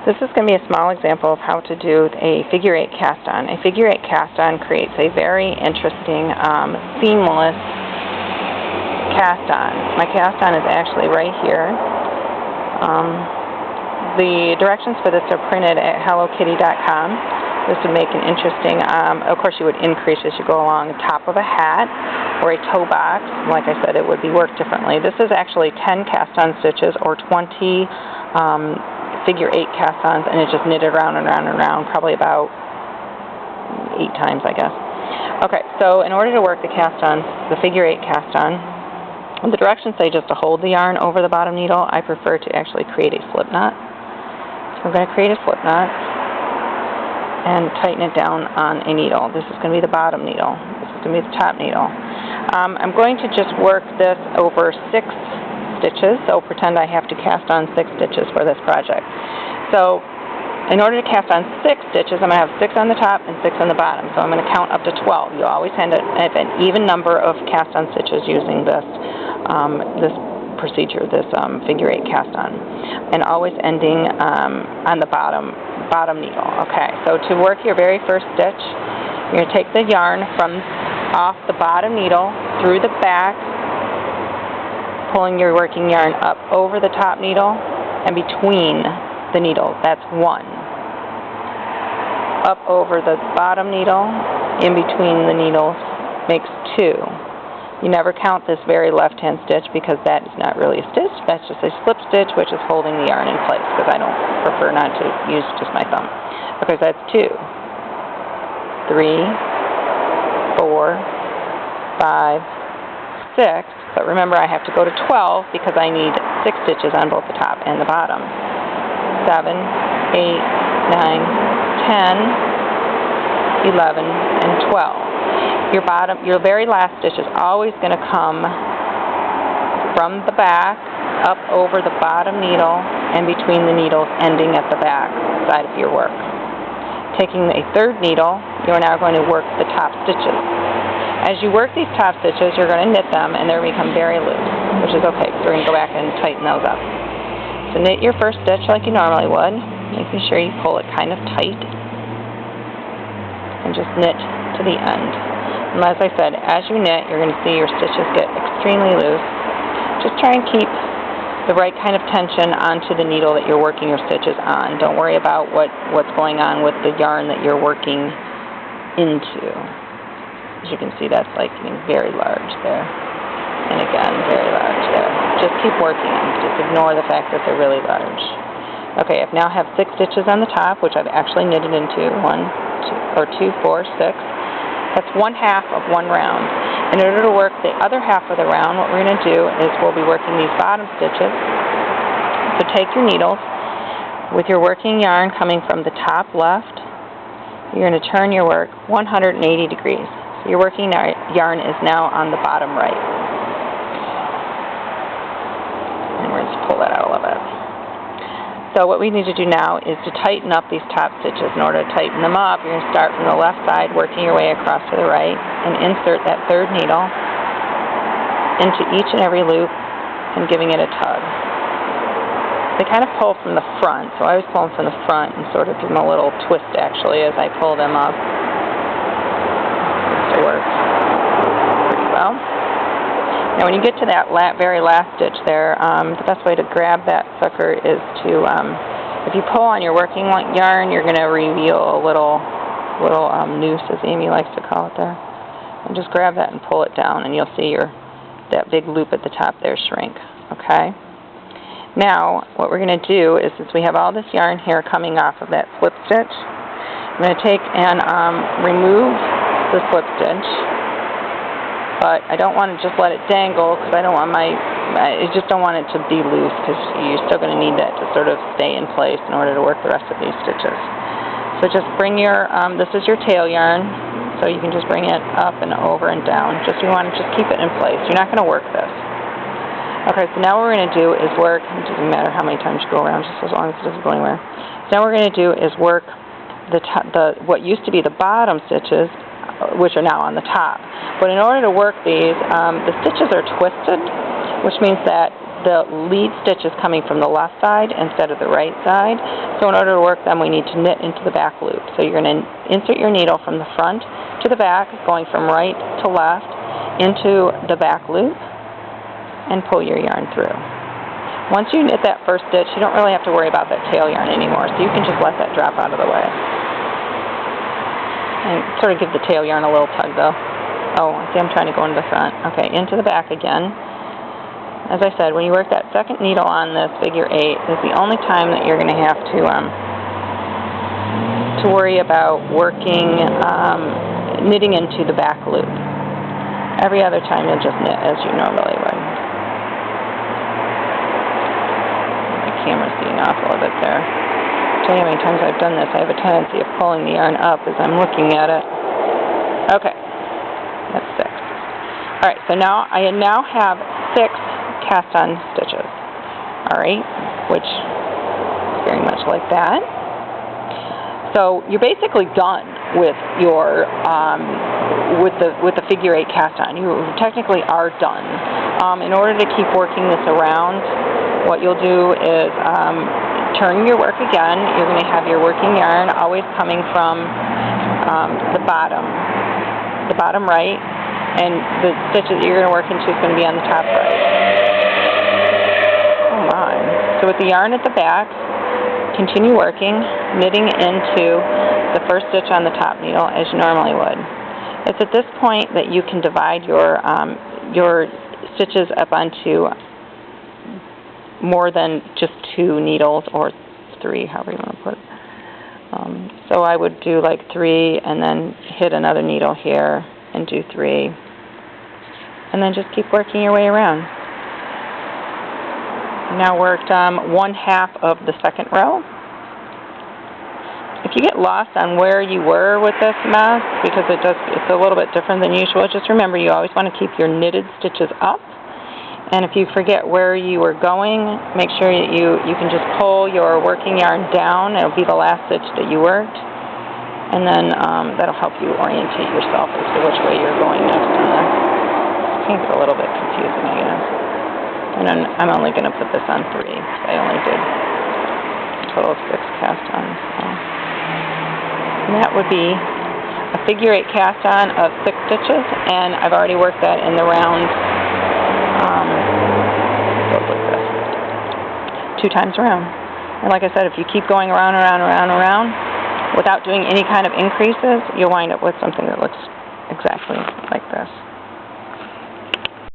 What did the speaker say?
This is going to be a small example of how to do a figure 8 cast on. A figure 8 cast on creates a very interesting, seamless cast on. My cast on is actually right here. The directions for this are printed at hellokitty.com. This would make an interesting, of course you would increase as you go along the top of a hat or a toe box. Like I said, it would be worked differently. This is actually 10 cast on stitches or 20 figure 8 cast-ons, and it's just knitted around and around and around, probably about 8 times, I guess. Okay, so in order to work the cast-on, the figure 8 cast-on, the directions say just to hold the yarn over the bottom needle. I prefer to actually create a slip knot. So I'm going to create a slip knot and tighten it down on a needle. This is going to be the bottom needle. This is going to be the top needle. I'm going to just work this over 6 stitches, so pretend I have to cast on 6 stitches for this project. So in order to cast on 6 stitches, I'm going to have 6 on the top and 6 on the bottom. So I'm going to count up to 12. You always have an even number of cast on stitches using this procedure, this figure 8 cast on, and always ending on the bottom needle. Okay, so to work your very first stitch, you're going to take the yarn from off the bottom needle through the back, pulling your working yarn up over the top needle and between the needles. That's 1. Up over the bottom needle, in between the needles, makes 2. You never count this very left-hand stitch because that is not really a stitch. That's just a slip stitch, which is holding the yarn in place, because I don't prefer not to use just my thumb. Okay, so that's 2, 3, 4, 5, 6. But remember, I have to go to 12 because I need 6 stitches on both the top and the bottom. 7, 8, 9, 10, 11, and 12. Your very last stitch is always going to come from the back, up over the bottom needle, and between the needles, ending at the back side of your work. Taking a third needle, you are now going to work the top stitches. As you work these top stitches, you're going to knit them, and they're going to become very loose, which is okay, because we're going to go back and tighten those up. So knit your first stitch like you normally would, making sure you pull it kind of tight, and just knit to the end. And as I said, as you knit, you're going to see your stitches get extremely loose. Just try and keep the right kind of tension onto the needle that you're working your stitches on. Don't worry about what's going on with the yarn that you're working into. As you can see, that's like getting very large there. And again, very large there. Just keep working them. Just ignore the fact that they're really large. Okay, I now have 6 stitches on the top, which I've actually knitted into 2, 4, 6. That's 1/2 of one round. In order to work the other half of the round, what we're going to do is we'll be working these bottom stitches. So take your needles with your working yarn coming from the top left. You're going to turn your work 180 degrees. Your working yarn is now on the bottom right. And we're going to pull that out a little bit. So what we need to do now is to tighten up these top stitches. In order to tighten them up, you're going to start from the left side, working your way across to the right, and insert that third needle into each and every loop and giving it a tug. They kind of pull from the front, so I always pull them from the front and sort of give them a little twist, actually, as I pull them up. Work pretty well. Now when you get to that very last stitch there, the best way to grab that sucker is to, if you pull on your working yarn, you're going to reveal a little noose, as Amy likes to call it there. And just grab that and pull it down, and you'll see that big loop at the top there shrink. Okay? Now, what we're going to do is, since we have all this yarn here coming off of that slip stitch, I'm going to take and remove the slip stitch, but I don't want to just let it dangle because I just don't want it to be loose, because you're still going to need that to sort of stay in place in order to work the rest of these stitches. So just bring your, this is your tail yarn, so you can just bring it up and over and down. You want to just keep it in place. You're not going to work this. Okay, so now what we're going to do is work, it doesn't matter how many times you go around, just as long as it doesn't go anywhere. So now what we're going to do is work what used to be the bottom stitches, which are now on the top. But in order to work these, the stitches are twisted, which means that the lead stitch is coming from the left side instead of the right side. So in order to work them, we need to knit into the back loop. So you're going to insert your needle from the front to the back, going from right to left into the back loop, and pull your yarn through. Once you knit that first stitch, you don't really have to worry about that tail yarn anymore, so you can just let that drop out of the way. And sort of give the tail yarn a little tug though. Oh, see, I'm trying to go into the front. Okay, into the back again. As I said, when you work that second needle on this figure 8, is the only time that you're going to have to worry about working, knitting into the back loop. Every other time you'll just knit as you normally would. My camera's being off a little bit there. I'll tell you how many times I've done this. I have a tendency of pulling the yarn up as I'm looking at it. Okay, that's 6. Alright, so now I now have 6 cast-on stitches. Alright, which is very much like that. So you're basically done with your with the figure 8 cast-on. You technically are done. In order to keep working this around, what you'll do is turn your work again. You're going to have your working yarn always coming from the bottom right, and the stitches that you're going to work into is going to be on the top right. Oh my. So with the yarn at the back, continue working, knitting into the first stitch on the top needle as you normally would. It's at this point that you can divide your stitches up onto more than just 2 needles, or 3, however you want to put it. So I would do like 3 and then hit another needle here and do 3, and then just keep working your way around. Now worked 1/2 of the second row. If you get lost on where you were with this mess, because it's a little bit different than usual, just remember you always want to keep your knitted stitches up. And if you forget where you were going, make sure that you can just pull your working yarn down. It'll be the last stitch that you worked. And then that'll help you orientate yourself as to which way you're going next on this. It can get a little bit confusing, I guess. And then I'm only going to put this on 3. I only did a total of 6 cast-ons. So. And that would be a figure 8 cast-on of 6 stitches, and I've already worked that in the round. Goes like this. 2 times around. And like I said, if you keep going around, without doing any kind of increases, you'll wind up with something that looks exactly like this.